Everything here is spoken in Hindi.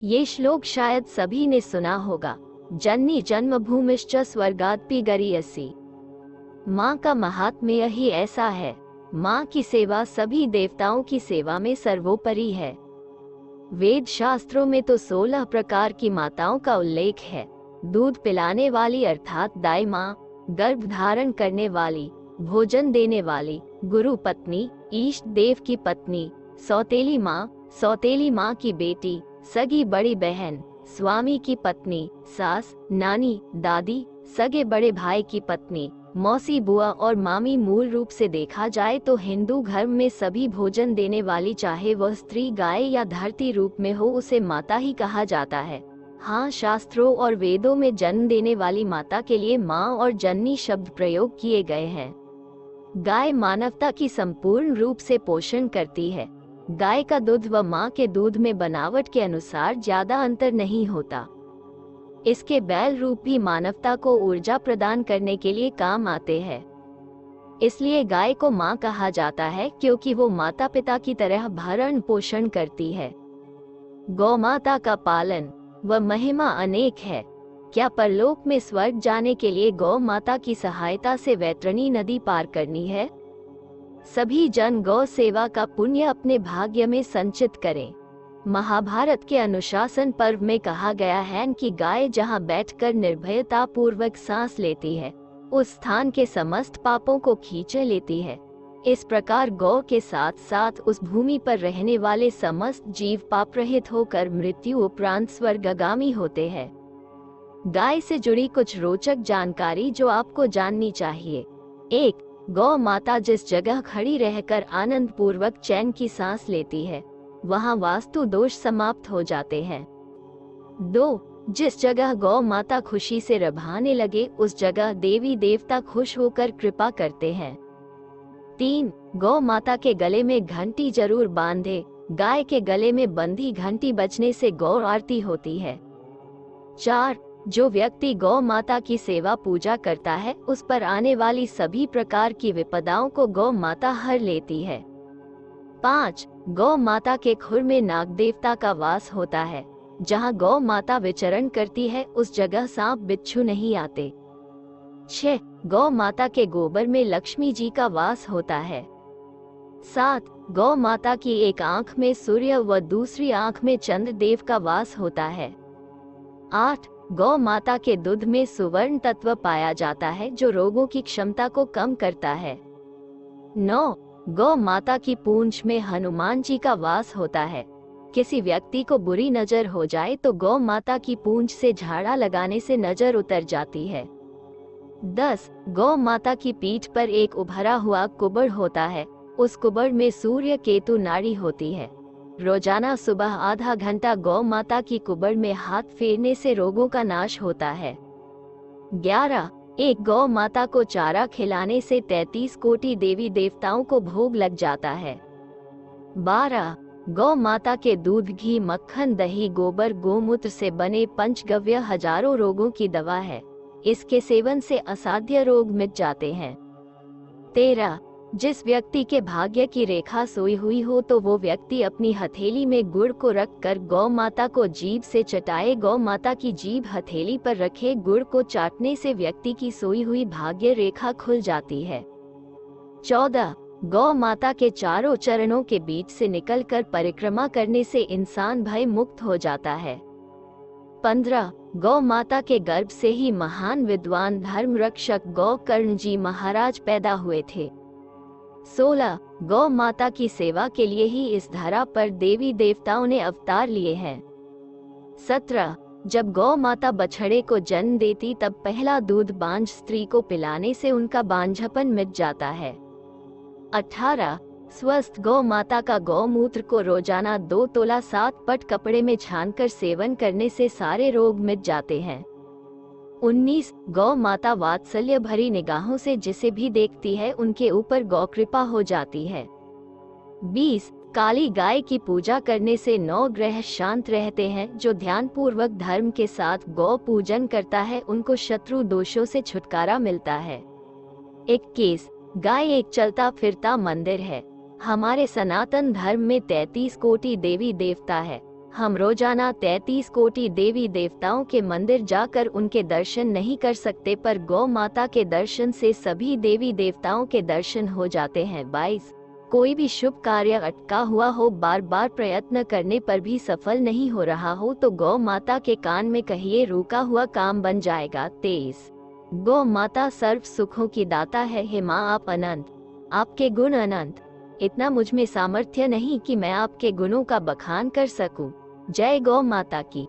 ये श्लोक शायद सभी ने सुना होगा। जननी जन्मभूमिश्च स्वर्गादपि गरीयसी। माँ का महात्म्य ही ऐसा है। माँ की सेवा सभी देवताओं की सेवा में सर्वोपरि है। वेद शास्त्रों में तो 16 प्रकार की माताओं का उल्लेख है। दूध पिलाने वाली अर्थात दाई माँ, गर्भ धारण करने वाली, भोजन देने वाली, गुरु पत्नी, इष्ट देव की पत्नी, सौतेली माँ की बेटी, सगी बड़ी बहन, स्वामी की पत्नी, सास, नानी, दादी, सगे बड़े भाई की पत्नी, मौसी, बुआ और मामी। मूल रूप से देखा जाए तो हिंदू धर्म में सभी भोजन देने वाली, चाहे वह स्त्री, गाय या धरती रूप में हो, उसे माता ही कहा जाता है। हाँ, शास्त्रों और वेदों में जन्म देने वाली माता के लिए माँ और जननी शब्द प्रयोग किए गए हैं। गाय मानवता की संपूर्ण रूप से पोषण करती है। गाय का दूध व माँ के दूध में बनावट के अनुसार ज्यादा अंतर नहीं होता। इसके बैल रूप भी मानवता को ऊर्जा प्रदान करने के लिए काम आते हैं। इसलिए गाय को माँ कहा जाता है, क्योंकि वो माता पिता की तरह भरण पोषण करती है। गौ माता का पालन व महिमा अनेक है। क्या परलोक में स्वर्ग जाने के लिए गौ माता की सहायता से वैतरणी नदी पार करनी है? सभी जन गौ सेवा का पुण्य अपने भाग्य में संचित करें। महाभारत के अनुशासन पर्व में कहा गया है कि गाय जहाँ बैठकर निर्भयता पूर्वक सांस लेती है, उस स्थान के समस्त पापों को खींच लेती है। इस प्रकार गौ के साथ साथ उस भूमि पर रहने वाले समस्त जीव पाप रहित होकर मृत्यु उपरांत स्वर्गगामी होते हैं। गाय से जुड़ी कुछ रोचक जानकारी जो आपको जाननी चाहिए। 1. गौ माता जिस जगह खड़ी रहकर आनंद पूर्वक चैन की सांस लेती है, वहां वास्तु दोष समाप्त हो जाते हैं। 2. जिस जगह गौ माता खुशी से रभाने लगे, उस जगह देवी देवता खुश होकर कृपा करते हैं। 3. गौ माता के गले में घंटी जरूर बांधे। गाय के गले में बंधी घंटी बजने से गौ आरती होती है। 4. जो व्यक्ति गौ माता की सेवा पूजा करता है, उस पर आने वाली सभी प्रकार की विपदाओं को गौ माता हर लेती है। 5. गौ माता के खुर में नाग देवता का वास होता है। जहाँ गौ माता विचरण करती है, उस जगह सांप बिच्छू नहीं आते। 6. गौ माता के गोबर में लक्ष्मी जी का वास होता है। 7. गौ माता की एक आंख में सूर्य व दूसरी आंख में चंद्र देव का वास होता है। 8. गौ माता के दूध में सुवर्ण तत्व पाया जाता है, जो रोगों की क्षमता को कम करता है। 9. गौ माता की पूंछ में हनुमान जी का वास होता है। किसी व्यक्ति को बुरी नजर हो जाए तो गौ माता की पूंछ से झाड़ा लगाने से नजर उतर जाती है। 10. गौ माता की पीठ पर एक उभरा हुआ कुबड़ होता है। उस कुबड़ में सूर्य केतु नाड़ी होती है। रोजाना सुबह आधा घंटा गौ माता की कुबड़ में हाथ फेरने से रोगों का नाश होता है। 11. एक गौ माता को चारा खिलाने से 33 कोटि देवी देवताओं को भोग लग जाता है। 12. गौ माता के दूध, घी, मक्खन, दही, गोबर, गोमूत्र से बने पंचगव्य हजारों रोगों की दवा है। इसके सेवन से असाध्य रोग मिट जाते हैं। 13. जिस व्यक्ति के भाग्य की रेखा सोई हुई हो तो वो व्यक्ति अपनी हथेली में गुड़ को रखकर गौ माता को जीभ से चटाए। गौ माता की जीभ हथेली पर रखे गुड़ को चाटने से व्यक्ति की सोई हुई भाग्य रेखा खुल जाती है। 14. गौ माता के चारों चरणों के बीच से निकलकर परिक्रमा करने से इंसान भय मुक्त हो जाता है। 15. गौ माता के गर्भ से ही महान विद्वान धर्म रक्षक गौकर्ण जी महाराज पैदा हुए थे। 16. गौ माता की सेवा के लिए ही इस धरा पर देवी देवताओं ने अवतार लिए हैं। 17. जब गौ माता बछड़े को जन्म देती तब पहला दूध बांझ स्त्री को पिलाने से उनका बांझपन मिट जाता है। 18. स्वस्थ गौ माता का गौमूत्र को रोजाना 2 तोला 7 पट कपड़े में छानकर सेवन करने से सारे रोग मिट जाते हैं। 19. गौ माता वात्सल्य भरी निगाहों से जिसे भी देखती है उनके ऊपर गौ कृपा हो जाती है। 20. काली गाय की पूजा करने से 9 ग्रह शांत रहते हैं। जो ध्यान पूर्वक धर्म के साथ गौ पूजन करता है उनको शत्रु दोषों से छुटकारा मिलता है। 21. गाय एक चलता फिरता मंदिर है। हमारे सनातन धर्म में 33 कोटि देवी देवता है। हम रोजाना 33 कोटि देवी देवताओं के मंदिर जाकर उनके दर्शन नहीं कर सकते, पर गौ माता के दर्शन से सभी देवी देवताओं के दर्शन हो जाते हैं। 22 कोई भी शुभ कार्य अटका हुआ हो, बार बार प्रयत्न करने पर भी सफल नहीं हो रहा हो, तो गौ माता के कान में कहिए, रुका हुआ काम बन जाएगा। 23 गौ माता सर्व सुखों की दाता है। हे माँ, आप अनंत, आपके गुण अनंत, इतना मुझ में सामर्थ्य नहीं कि मैं आपके गुणों का बखान कर सकूं। जय गौ माता की।